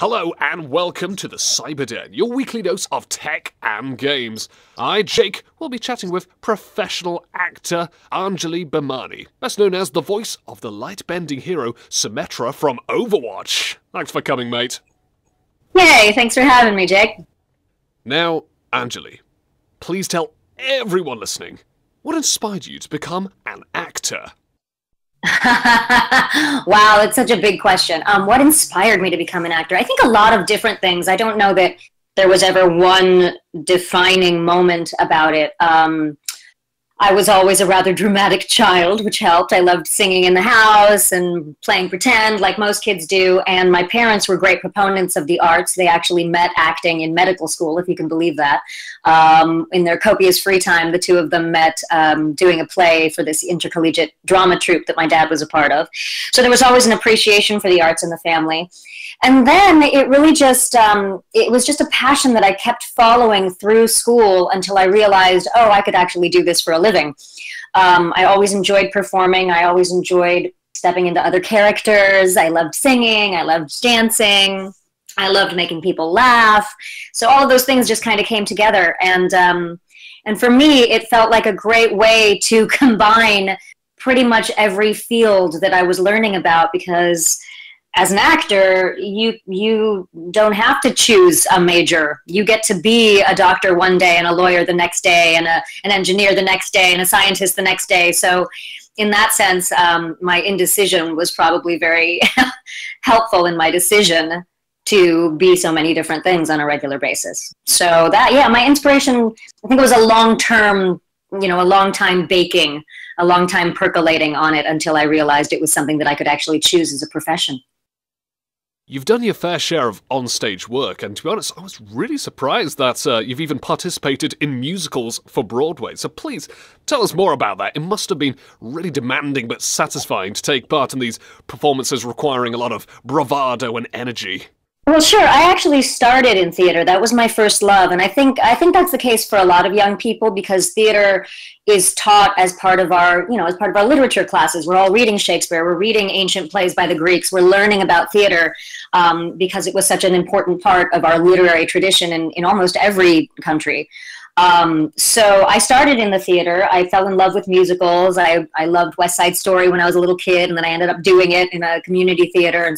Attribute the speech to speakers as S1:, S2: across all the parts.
S1: Hello and welcome to the Cyberden, your weekly dose of tech and games. I, Jake, will be chatting with professional actor Anjali Bhimani, best known as the voice of the light-bending hero Symmetra from Overwatch. Thanks for coming, mate.
S2: Yay, thanks for having me, Jake.
S1: Now, Anjali, please tell everyone listening, what inspired you to become an actor?
S2: Wow, that's such a big question. What inspired me to become an actor? I think a lot of different things. I don't know that there was ever one defining moment about it. I was always a rather dramatic child, which helped. I loved singing in the house and playing pretend like most kids do. And my parents were great proponents of the arts. They actually met acting in medical school, if you can believe that. In their copious free time, the two of them met doing a play for this intercollegiate drama troupe that my dad was a part of. So there was always an appreciation for the arts in the family. And then it really just, it was just a passion that I kept following through school until I realized, oh, I could actually do this for a living. I always enjoyed performing. I always enjoyed stepping into other characters. I loved singing. I loved dancing. I loved making people laugh. So all of those things just kind of came together. And for me, it felt like a great way to combine pretty much every field that I was learning about, because as an actor, you don't have to choose a major. You get to be a doctor one day and a lawyer the next day and an engineer the next day and a scientist the next day. So in that sense, my indecision was probably very helpful in my decision to be so many different things on a regular basis. So that, yeah, my inspiration, I think it was a long-term, a long time baking, a long time percolating on it until I realized it was something that I could actually choose as a profession.
S1: You've done your fair share of on-stage work, and to be honest, I was really surprised that you've even participated in musicals for Broadway. So please, tell us more about that. It must have been really demanding but satisfying to take part in these performances requiring a lot of bravado and energy.
S2: Well, sure. I actually started in theater. That was my first love, and I think that's the case for a lot of young people, because theater is taught as part of our, as part of our literature classes. We're all reading Shakespeare. We're reading ancient plays by the Greeks. We're learning about theater because it was such an important part of our literary tradition in almost every country. So I started in the theater. I fell in love with musicals. I loved West Side Story when I was a little kid, and then I ended up doing it in a community theater. And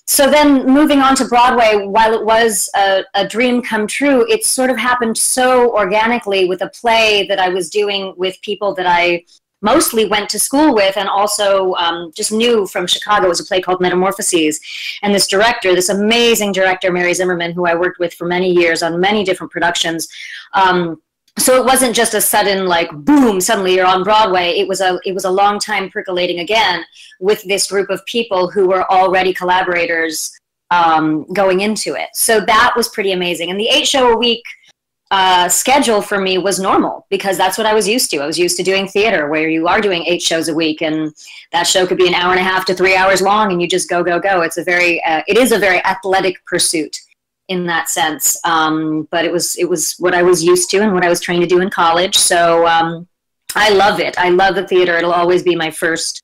S2: so then moving on to Broadway, while it was a dream come true, it sort of happened so organically with a play that I was doing with people that I mostly went to school with, and also just knew from Chicago. It was a play called Metamorphoses. And this director, this amazing director, Mary Zimmerman, who I worked with for many years on many different productions, so it wasn't just a sudden, like, boom, suddenly you're on Broadway. It was a long time percolating again with this group of people who were already collaborators going into it. So that was pretty amazing. And the 8-show-a-week schedule for me was normal, because that's what I was used to. I was used to doing theater, where you are doing 8 shows a week, and that show could be an hour and a half to 3 hours long, and you just go, go, go. It is a very athletic pursuit in that sense, but it was what I was used to and what I was trained to do in college. So I love it. I love the theater. It'll always be my first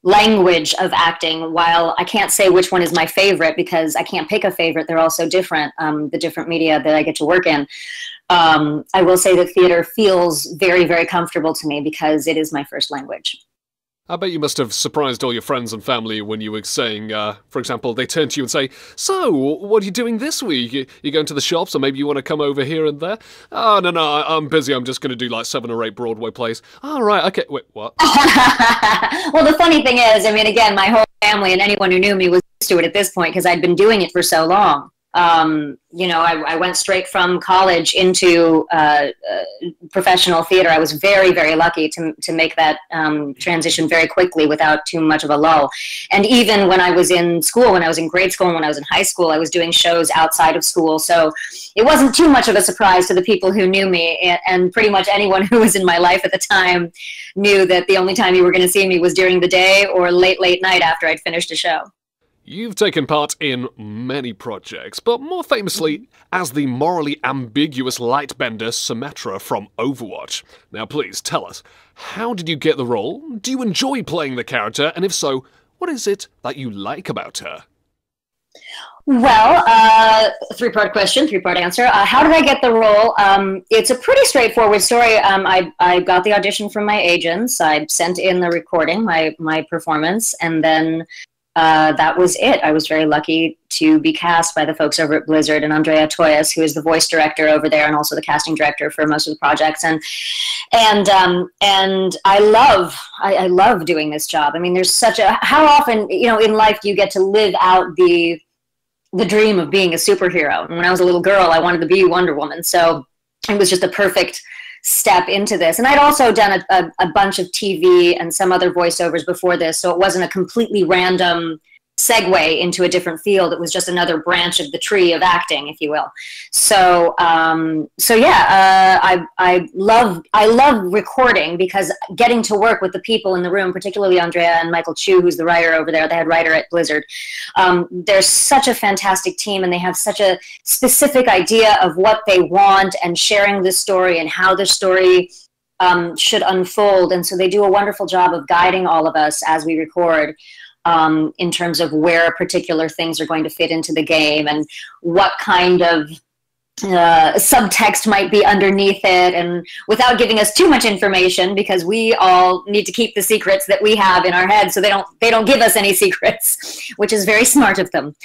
S2: language of acting. While I can't say which one is my favorite, because I can't pick a favorite, they're all so different, the different media that I get to work in. I will say that theater feels very, very comfortable to me because it is my first language.
S1: I bet you must have surprised all your friends and family when you were saying, for example, they turn to you and say, "So, what are you doing this week? You going to the shops, or maybe you want to come over here and there?" "Oh, no, I'm busy. I'm just going to do like 7 or 8 Broadway plays." "Oh, right, okay, wait, what?"
S2: Well, the funny thing is, I mean, again, my whole family and anyone who knew me was used to it at this point, because I'd been doing it for so long. I went straight from college into professional theater. I was very, very lucky to make that transition very quickly without too much of a lull. And even when I was in school, when I was in grade school and when I was in high school, I was doing shows outside of school. So it wasn't too much of a surprise to the people who knew me, and pretty much anyone who was in my life at the time knew that the only time you were going to see me was during the day or late, late night after I'd finished a show.
S1: You've taken part in many projects, but more famously as the morally ambiguous lightbender Symmetra from Overwatch. Now please tell us, how did you get the role? Do you enjoy playing the character? And if so, what is it that you like about her?
S2: Well, three-part question, three-part answer. How did I get the role? It's a pretty straightforward story. I got the audition from my agents. I sent in the recording, my performance, and then that was it. I was very lucky to be cast by the folks over at Blizzard and Andrea Toyas, who is the voice director over there and also the casting director for most of the projects. And I love doing this job. I mean, there's such a, how often, you know, in life do you get to live out the dream of being a superhero? And when I was a little girl, I wanted to be Wonder Woman. So it was just a perfect step into this. And I'd also done a bunch of TV and some other voiceovers before this, so it wasn't a completely random segue into a different field. It was just another branch of the tree of acting, if you will. So I love recording, because getting to work with the people in the room, particularly Andrea and Michael Chu, who's the writer over there, the head writer at Blizzard. They're such a fantastic team, and they have such a specific idea of what they want and sharing the story and how the story should unfold. And so they do a wonderful job of guiding all of us as we record, in terms of where particular things are going to fit into the game and what kind of subtext might be underneath it, and without giving us too much information, because we all need to keep the secrets that we have in our heads, so they don't give us any secrets, which is very smart of them.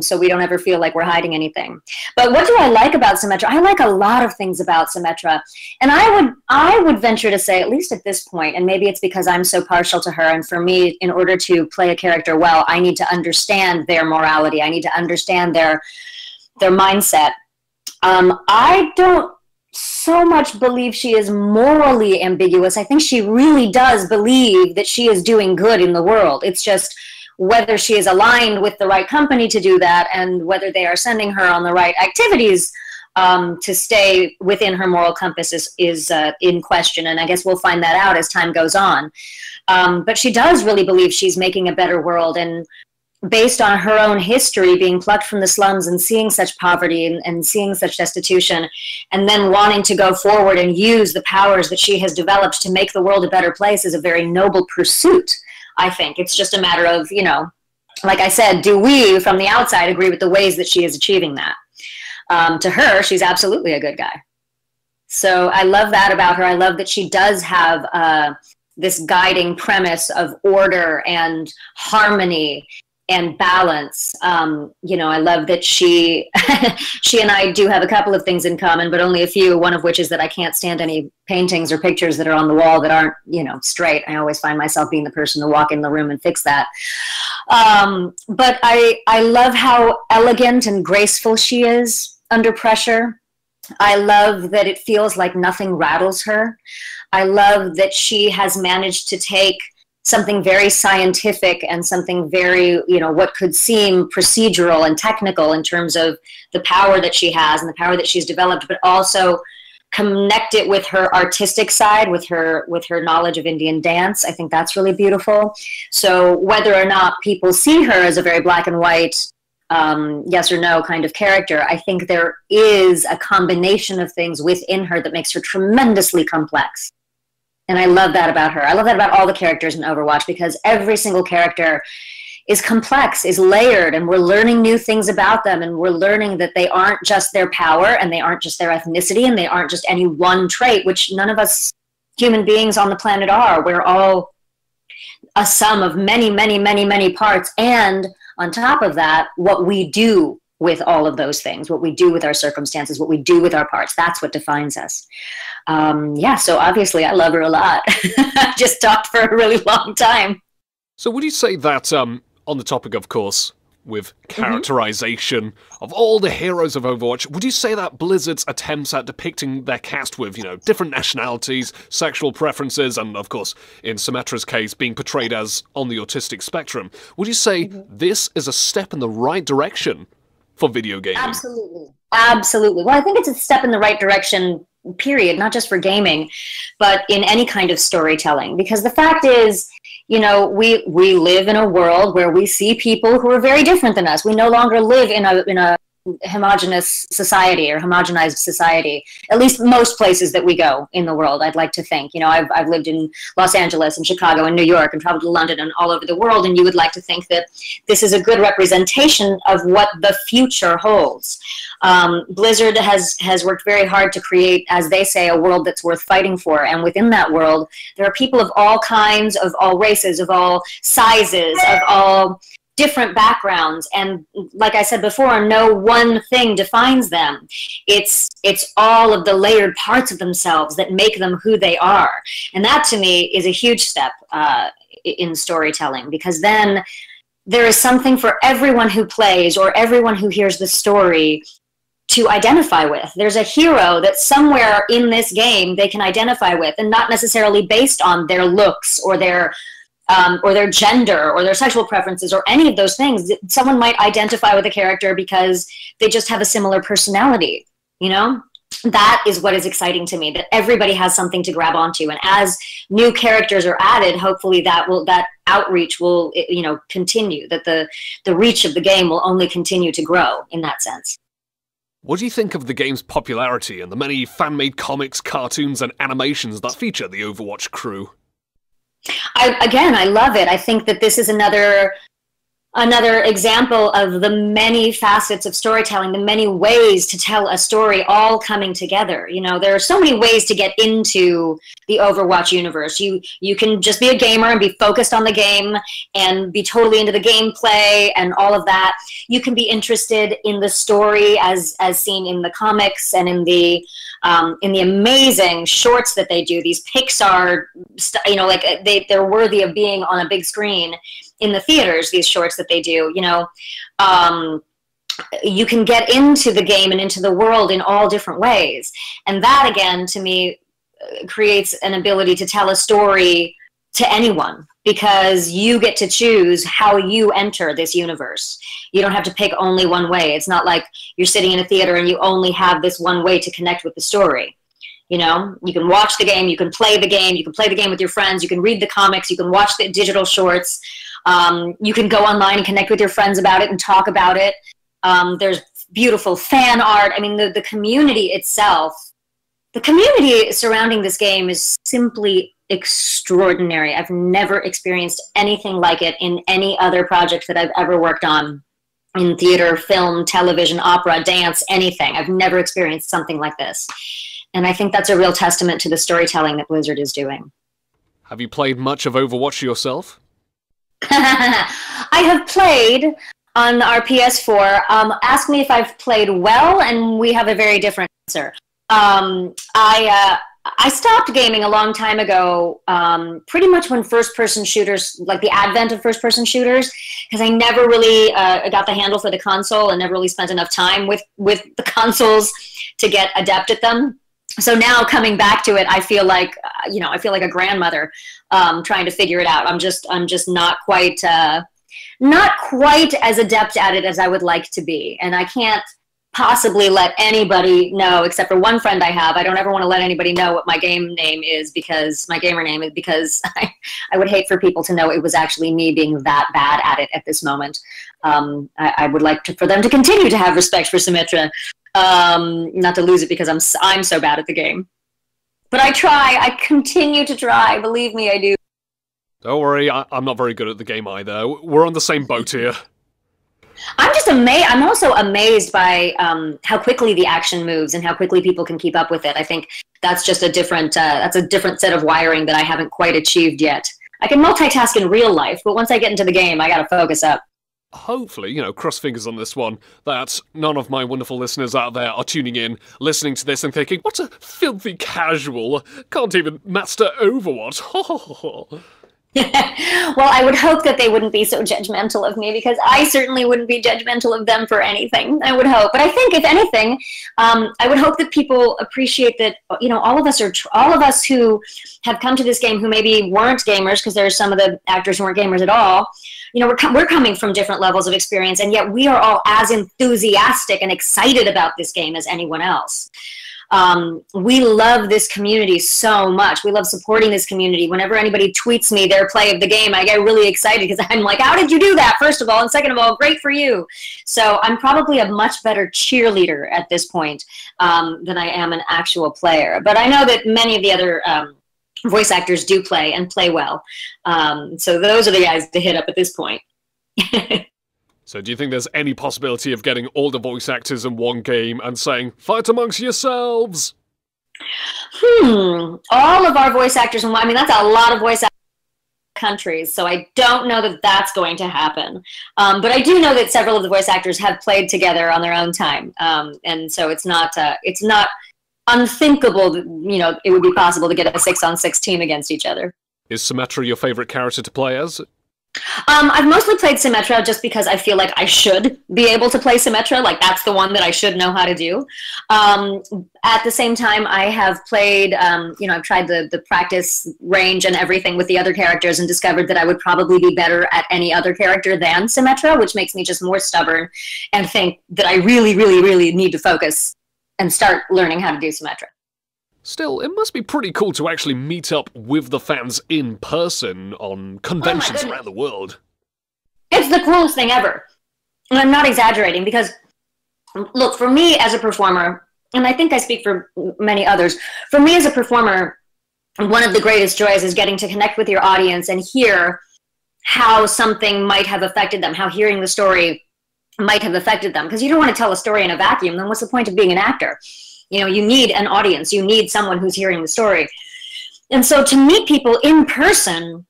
S2: So we don't ever feel like we're hiding anything. But what do I like about Symetra? I like a lot of things about Symetra, and I would venture to say, at least at this point, and maybe it's because I'm so partial to her, and for me, in order to play a character well, I need to understand their morality. I need to understand their mindset. I don't so much believe she is morally ambiguous. I think she really does believe that she is doing good in the world. It's just whether she is aligned with the right company to do that, and whether they are sending her on the right activities to stay within her moral compass is in question. And I guess we'll find that out as time goes on. But she does really believe she's making a better world, and based on her own history, being plucked from the slums and seeing such poverty and seeing such destitution, and then wanting to go forward and use the powers that she has developed to make the world a better place, is a very noble pursuit, I think. It's just a matter of, you know, like I said, do we from the outside agree with the ways that she is achieving that? To her, she's absolutely a good guy. So I love that about her. I love that she does have this guiding premise of order and harmony and balance. You know, I love that she and I do have a couple of things in common, but only a few, one of which is that I can't stand any paintings or pictures that are on the wall that aren't, you know, straight. I always find myself being the person to walk in the room and fix that. But I love how elegant and graceful she is under pressure. I love that it feels like nothing rattles her. I love that she has managed to take something very scientific and something very, you know, what could seem procedural and technical in terms of the power that she has and the power that she's developed, but also connect it with her artistic side, with her knowledge of Indian dance. I think that's really beautiful. So whether or not people see her as a very black and white, yes or no kind of character, I think there is a combination of things within her that makes her tremendously complex. And I love that about her. I love that about all the characters in Overwatch, because every single character is complex, is layered, and we're learning new things about them, and we're learning that they aren't just their power, and they aren't just their ethnicity, and they aren't just any one trait, which none of us human beings on the planet are. We're all a sum of many, many, many, many parts, and on top of that, what we do with all of those things, what we do with our circumstances, what we do with our parts, that's what defines us. Yeah, so obviously I love her a lot. I just talked for a really long time.
S1: So would you say that, on the topic, of course, with characterization of all the heroes of Overwatch, would you say that Blizzard's attempts at depicting their cast with, you know, different nationalities, sexual preferences, and of course, in Symetra's case, being portrayed as on the autistic spectrum, would you say this is a step in the right direction for video gaming?
S2: Absolutely. Absolutely. Well, I think it's a step in the right direction, period, not just for gaming, but in any kind of storytelling. Because the fact is, you know, we live in a world where we see people who are very different than us. We no longer live in a homogenous society or homogenized society, at least most places that we go in the world, I'd like to think. You know, I've lived in Los Angeles and Chicago and New York and traveled to London and all over the world, and you would like to think that this is a good representation of what the future holds. Blizzard has worked very hard to create, as they say, a world that's worth fighting for, and within that world, there are people of all kinds, of all races, of all sizes, of all different backgrounds, and like I said before, no one thing defines them. It's all of the layered parts of themselves that make them who they are, and that to me is a huge step in storytelling, because then there is something for everyone who plays or everyone who hears the story to identify with. There's a hero that somewhere in this game they can identify with, and not necessarily based on their looks or their gender or their sexual preferences or any of those things. Someone might identify with a character because they just have a similar personality, you know? That is what is exciting to me, that everybody has something to grab onto. And as new characters are added, hopefully that outreach will, you know, continue, that the reach of the game will only continue to grow in that sense.
S1: What do you think of the game's popularity and the many fan-made comics, cartoons, and animations that feature the Overwatch crew?
S2: I love it. I think that this is another example of the many facets of storytelling, the many ways to tell a story all coming together. You know, there are so many ways to get into the Overwatch universe. You can just be a gamer and be focused on the game and be totally into the gameplay and all of that. You can be interested in the story as seen in the comics and in the amazing shorts that they do, these Pixar, you know, like they're worthy of being on a big screen in the theaters, these shorts that they do, you know. You can get into the game and into the world in all different ways. And that, again, to me, creates an ability to tell a story to anyone, because you get to choose how you enter this universe. You don't have to pick only one way. It's not like you're sitting in a theater and you only have this one way to connect with the story. You know, you can watch the game, you can play the game, you can play the game with your friends, you can read the comics, you can watch the digital shorts, you can go online and connect with your friends about it and talk about it. There's beautiful fan art. I mean, the community itself, the community surrounding this game is simply extraordinary. I've never experienced anything like it in any other project that I've ever worked on, in theater, film, television, opera, dance, anything. I've never experienced something like this. And I think that's a real testament to the storytelling that Blizzard is doing.
S1: Have you played much of Overwatch yourself?
S2: I have played on our PS4. Ask me if I've played well, and we have a very different answer. I stopped gaming a long time ago, pretty much when first-person shooters, like the advent of first-person shooters, because I never really got the handle for the console and never really spent enough time with the consoles to get adept at them. So now coming back to it, I feel like, you know, I feel like a grandmother trying to figure it out. I'm just not quite as adept at it as I would like to be, and I can't possibly let anybody know, except for one friend I have. I don't ever want to let anybody know what my game name is, because my gamer name is, because I would hate for people to know it was actually me being that bad at it at this moment. I would like for them to continue to have respect for Symmetra, not to lose it because I'm so bad at the game. But I try. I continue to try. Believe me, I do.
S1: Don't worry, I'm not very good at the game either. We're on the same boat here.
S2: I'm just amazed. I'm also amazed by how quickly the action moves and how quickly people can keep up with it. I think that's just a different set of wiring that I haven't quite achieved yet. I can multitask in real life, but once I get into the game, I gotta focus up.
S1: Hopefully, you know, cross fingers on this one, that none of my wonderful listeners out there are tuning in, listening to this and thinking, what a filthy casual, can't even master Overwatch.
S2: Well, I would hope that they wouldn't be so judgmental of me, because I certainly wouldn't be judgmental of them for anything. I would hope. But I think, if anything, I would hope that people appreciate that, you know, all of us who have come to this game who maybe weren't gamers, because there are some of the actors who weren't gamers at all, you know, we're coming from different levels of experience, and yet we are all as enthusiastic and excited about this game as anyone else. We love this community so much. We love supporting this community. Whenever anybody tweets me their play of the game, I get really excited because I'm like, how did you do that, first of all? And second of all, great for you. So I'm probably a much better cheerleader at this point than I am an actual player. But I know that many of the other voice actors do play and play well. So those are the guys to hit up at this point.
S1: So do you think there's any possibility of getting all the voice actors in one game and saying, fight amongst yourselves?
S2: All of our voice actors, I mean, that's a lot of voice actors in countries, so I don't know that that's going to happen. But I do know that several of the voice actors have played together on their own time. And so it's not unthinkable that, you know, it would be possible to get a 6-on-6 team against each other.
S1: Is Symmetra your favorite character to play as?
S2: I've mostly played Symmetra just because I feel like I should be able to play Symmetra. Like, that's the one that I should know how to do. At the same time, I have played, you know, I've tried the practice range and everything with the other characters and discovered that I would probably be better at any other character than Symmetra, which makes me just more stubborn and think that I really, really, really need to focus and start learning how to do Symmetra.
S1: Still, it must be pretty cool to actually meet up with the fans in person on conventions around the world.
S2: It's the coolest thing ever. And I'm not exaggerating because, look, for me as a performer, and I think I speak for many others, for me as a performer, one of the greatest joys is getting to connect with your audience and hear how something might have affected them, how hearing the story might have affected them. Because you don't want to tell a story in a vacuum, then what's the point of being an actor? You know, you need an audience. You need someone who's hearing the story. And so to meet people in person,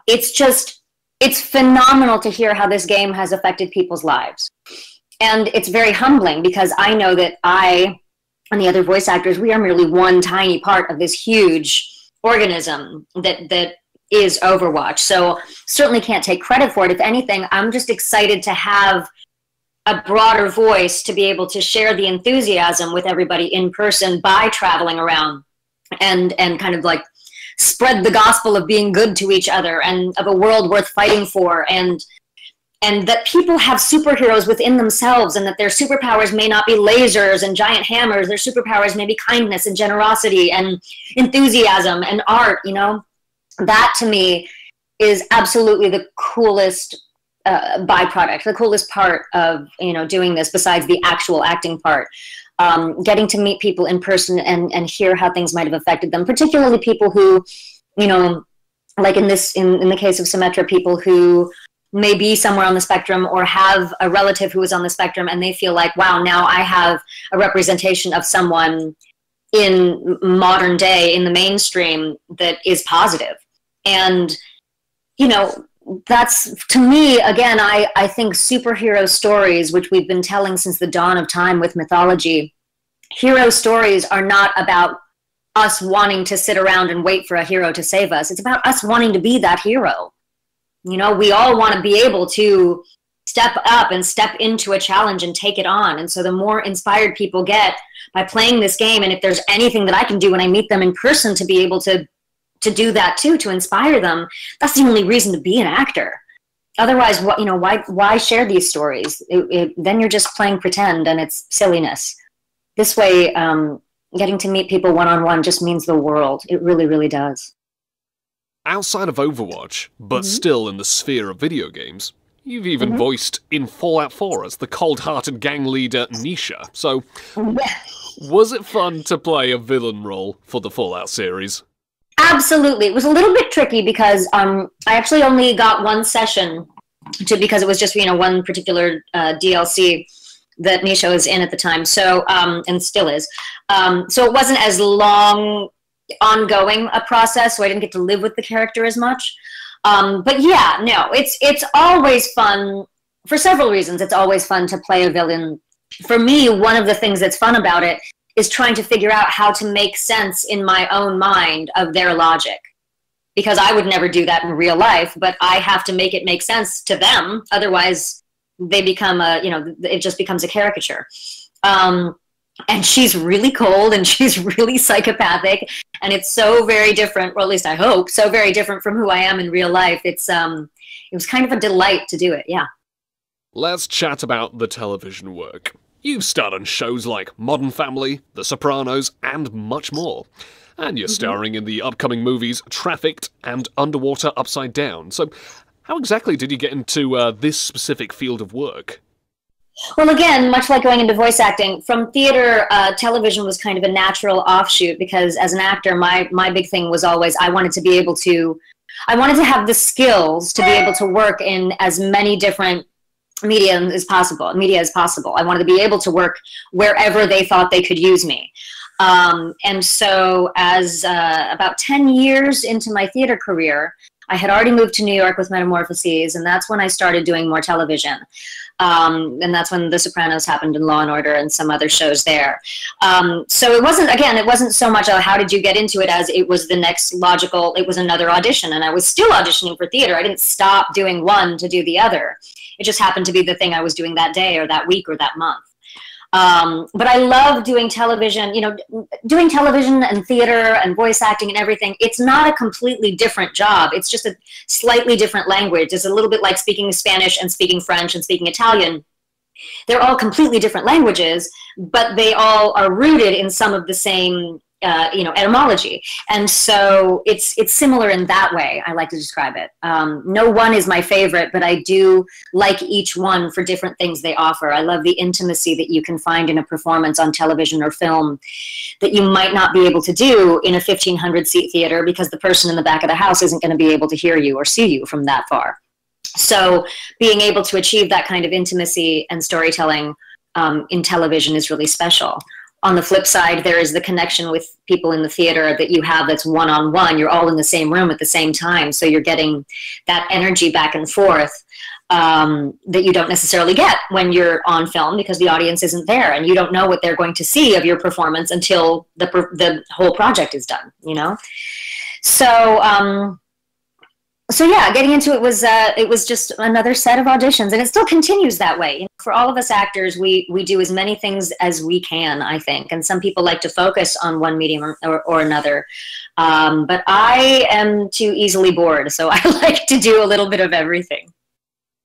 S2: it's phenomenal to hear how this game has affected people's lives. And it's very humbling because I know that I and the other voice actors, we are merely one tiny part of this huge organism that is Overwatch. So certainly can't take credit for it. If anything, I'm just excited to have a broader voice to be able to share the enthusiasm with everybody in person by traveling around and kind of like spread the gospel of being good to each other and of a world worth fighting for, and that people have superheroes within themselves and that their superpowers may not be lasers and giant hammers. Their superpowers may be kindness and generosity and enthusiasm and art, you know. That to me is absolutely the coolest byproduct, the coolest part of, you know, doing this besides the actual acting part. Getting to meet people in person and hear how things might have affected them, particularly people who, you know, like in the case of Symmetra, people who may be somewhere on the spectrum or have a relative who is on the spectrum and they feel like, wow, now I have a representation of someone in modern day, in the mainstream, that is positive. And, you know, that's, to me, again, I think superhero stories, which we've been telling since the dawn of time with mythology, hero stories are not about us wanting to sit around and wait for a hero to save us. It's about us wanting to be that hero. You know, we all want to be able to step up and step into a challenge and take it on. And so the more inspired people get by playing this game, and if there's anything that I can do when I meet them in person to be able to do that too, to inspire them, that's the only reason to be an actor. Otherwise, what, you know, why share these stories? Then you're just playing pretend, and it's silliness. This way, getting to meet people one-on-one just means the world. It really, really does.
S1: Outside of Overwatch, but still in the sphere of video games, you've even voiced in Fallout 4 as the cold-hearted gang leader Nisha. So, was it fun to play a villain role for the Fallout series?
S2: Absolutely. It was a little bit tricky because I actually only got one session because it was just, you know, one particular DLC that Nisha was in at the time. So, and still is. So it wasn't as long ongoing a process, so I didn't get to live with the character as much. But yeah, no, it's always fun for several reasons. It's always fun to play a villain. For me, one of the things that's fun about it is trying to figure out how to make sense in my own mind of their logic. Because I would never do that in real life, but I have to make it make sense to them. Otherwise, they become you know, it just becomes a caricature. And she's really cold and she's really psychopathic. And it's so very different, or at least I hope, so very different from who I am in real life. It was kind of a delight to do it, yeah.
S1: Let's chat about the television work. You've starred on shows like Modern Family, The Sopranos, and much more. And you're starring in the upcoming movies Trafficked and Underwater Upside Down. So how exactly did you get into this specific field of work?
S2: Well, again, much like going into voice acting, from theater, television was kind of a natural offshoot because as an actor, my big thing was always I wanted to have the skills to be able to work in as many different media as possible. I wanted to be able to work wherever they thought they could use me. And so as about 10 years into my theater career, I had already moved to New York with Metamorphoses, and that's when I started doing more television. And that's when The Sopranos happened and Law and Order and some other shows there. So it wasn't so much how did you get into it as it was the next logical, it was another audition. And I was still auditioning for theater. I didn't stop doing one to do the other. It just happened to be the thing I was doing that day or that week or that month. But I love doing television, doing television and theater and voice acting and everything. It's not a completely different job. It's just a slightly different language. It's a little bit like speaking Spanish and speaking French and speaking Italian. They're all completely different languages, but they all are rooted in some of the same etymology. And so it's similar in that way, I like to describe it. No one is my favorite, but I do like each one for different things they offer. I love the intimacy that you can find in a performance on television or film that you might not be able to do in a 1,500-seat theater because the person in the back of the house isn't going to be able to hear you or see you from that far. So being able to achieve that kind of intimacy and storytelling in television is really special. On the flip side, there is the connection with people in the theater that you have that's one-on-one. You're all in the same room at the same time, so you're getting that energy back and forth that you don't necessarily get when you're on film because the audience isn't there and you don't know what they're going to see of your performance until the whole project is done, So yeah, getting into it was just another set of auditions, and it still continues that way. For all of us actors, we do as many things as we can, I think, and some people like to focus on one medium or another. But I am too easily bored, so I like to do a little bit of everything.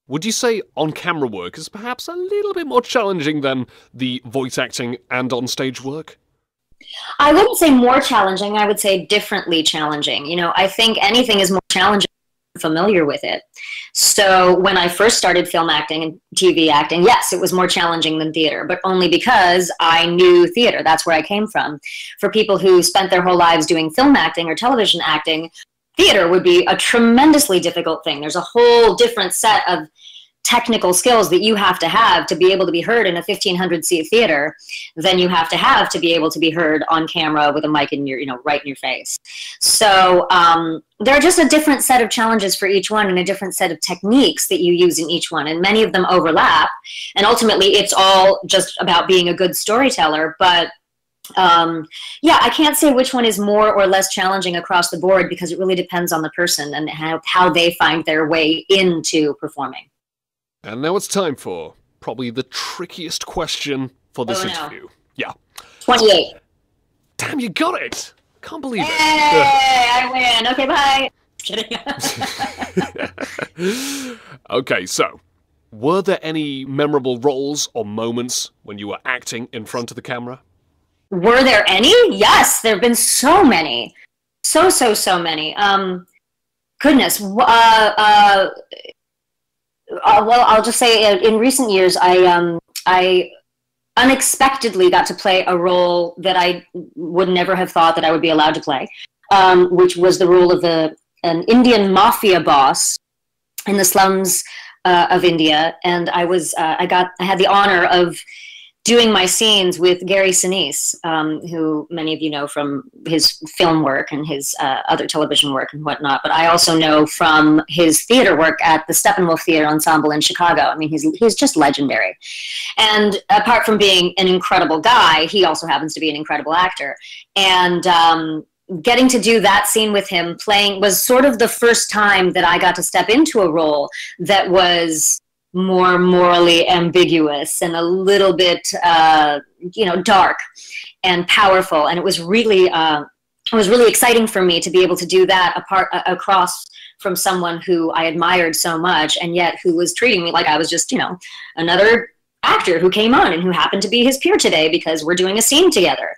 S1: Would you say on-camera work is perhaps a little bit more challenging than the voice acting and on-stage work?
S2: I wouldn't say more challenging. I would say differently challenging. I think anything is more challenging familiar with it. So when I first started film acting and TV acting, yes, it was more challenging than theater, but only because I knew theater. That's where I came from. For people who spent their whole lives doing film acting or television acting, theater would be a tremendously difficult thing. There's a whole different set of technical skills that you have to be able to be heard in a 1,500-seat theater than you have to be able to be heard on camera with a mic in your, right in your face. So there are just a different set of challenges for each one and a different set of techniques that you use in each one, and many of them overlap. And ultimately, it's all just about being a good storyteller. But yeah, I can't say which one is more or less challenging across the board because it really depends on the person and how they find their way into performing.
S1: And now it's time for probably the trickiest question for this interview. Yeah.
S2: 28.
S1: Damn, you got it! Can't believe it.
S2: Hey, I win. Okay, bye. Kidding.
S1: Okay, so, were there any memorable roles or moments when you were acting in front of the camera?
S2: Were there any? Yes, there have been so many. So many. Goodness. Well, I'll just say in recent years, I unexpectedly got to play a role that I would never have thought that I would be allowed to play, which was the role of an Indian mafia boss in the slums of India. And I had the honor of doing my scenes with Gary Sinise, who many of you know from his film work and his other television work and whatnot, but I also know from his theater work at the Steppenwolf Theater Ensemble in Chicago. I mean, he's just legendary. And apart from being an incredible guy, he also happens to be an incredible actor. And getting to do that scene with him playing was sort of the first time that I got to step into a role that was more morally ambiguous and a little bit, dark and powerful. And it was really exciting for me to be able to do that across from someone who I admired so much, and yet who was treating me like I was just, another actor who came on and who happened to be his peer today because we're doing a scene together.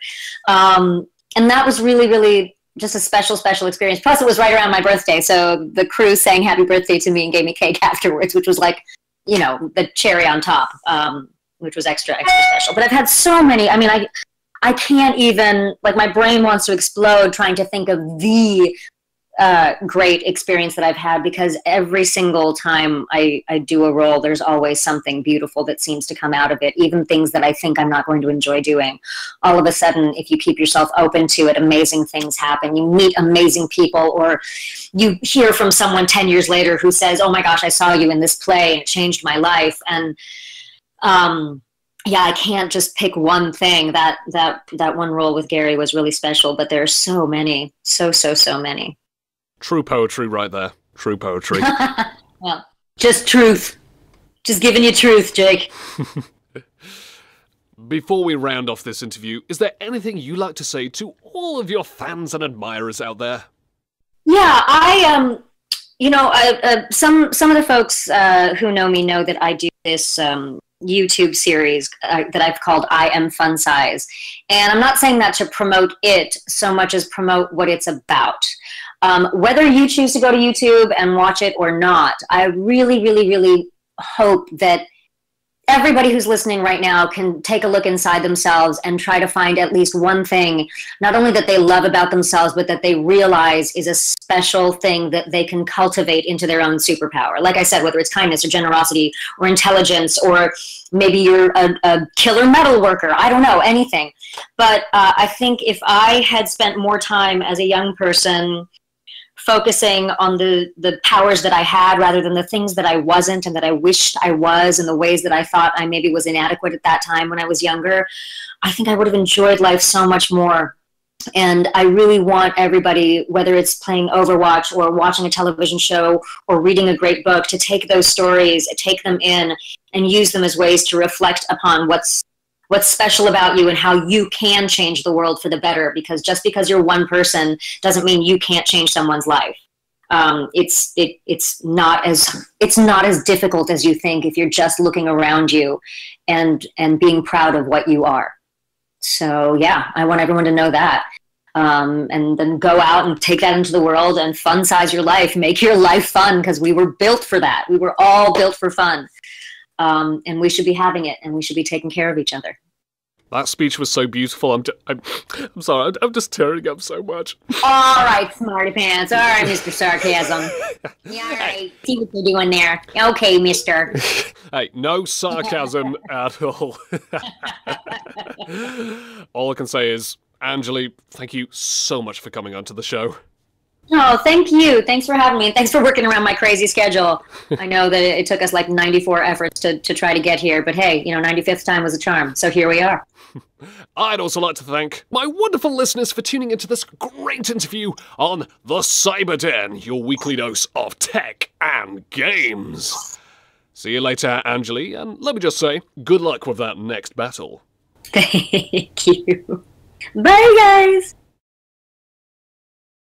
S2: And that was really, really just a special, special experience. Plus, it was right around my birthday, so the crew sang happy birthday to me and gave me cake afterwards, which was like, you know, the cherry on top, which was extra, extra special. But I've had so many. I mean, I can't even, like, my brain wants to explode trying to think of the great experience that I've had, because every single time I do a role, there's always something beautiful that seems to come out of it, even things that I think I'm not going to enjoy doing. All of a sudden, if you keep yourself open to it, amazing things happen. You meet amazing people, or you hear from someone 10 years later who says, oh my gosh, I saw you in this play and it changed my life. And yeah, I can't just pick one thing. That one role with Gary was really special, but there are so many, so many.
S1: True poetry right there. True poetry.
S2: Well, just truth. Just giving you truth, Jake.
S1: Before we round off this interview, is there anything you'd like to say to all of your fans and admirers out there?
S2: Yeah, you know, some of the folks who know me know that I do this YouTube series that I've called I Am Fun Size. And I'm not saying that to promote it so much as promote what it's about. Whether you choose to go to YouTube and watch it or not, I really, really, really hope that everybody who's listening right now can take a look inside themselves and try to find at least one thing, not only that they love about themselves, but that they realize is a special thing that they can cultivate into their own superpower. Like I said, whether it's kindness or generosity or intelligence, or maybe you're a killer metal worker, I don't know, anything. But I think if I had spent more time as a young person focusing on the powers that I had rather than the things that I wasn't and that I wished I was, and the ways that I thought I maybe was inadequate at that time when I was younger, I think I would have enjoyed life so much more. And I really want everybody, whether it's playing Overwatch or watching a television show or reading a great book, to take those stories, take them in, and use them as ways to reflect upon what's special about you and how you can change the world for the better. Because just because you're one person doesn't mean you can't change someone's life. It's not as difficult as you think if you're just looking around you and being proud of what you are. So yeah, I want everyone to know that. And then go out and take that into the world and fun size your life, make your life fun, because we were built for that. We were all built for fun. And we should be having it, and we should be taking care of each other.
S1: That speech was so beautiful. I'm sorry, I'm just tearing up so much.
S2: All right, smarty pants. All right, Mr. Sarcasm. Yeah, all right. See what you're doing there. Okay, mister.
S1: Hey, no sarcasm at all. All I can say is, Anjali, thank you so much for coming onto the show.
S2: Oh, thank you. Thanks for having me, and thanks for working around my crazy schedule. I know that it took us like 94 efforts to try to get here, but hey, you know, 95th time was a charm, so here we are.
S1: I'd also like to thank my wonderful listeners for tuning into this great interview on The Cyber Den, your weekly dose of tech and games. See you later, Anjali, and let me just say, good luck with that next battle.
S2: Thank you. Bye, guys!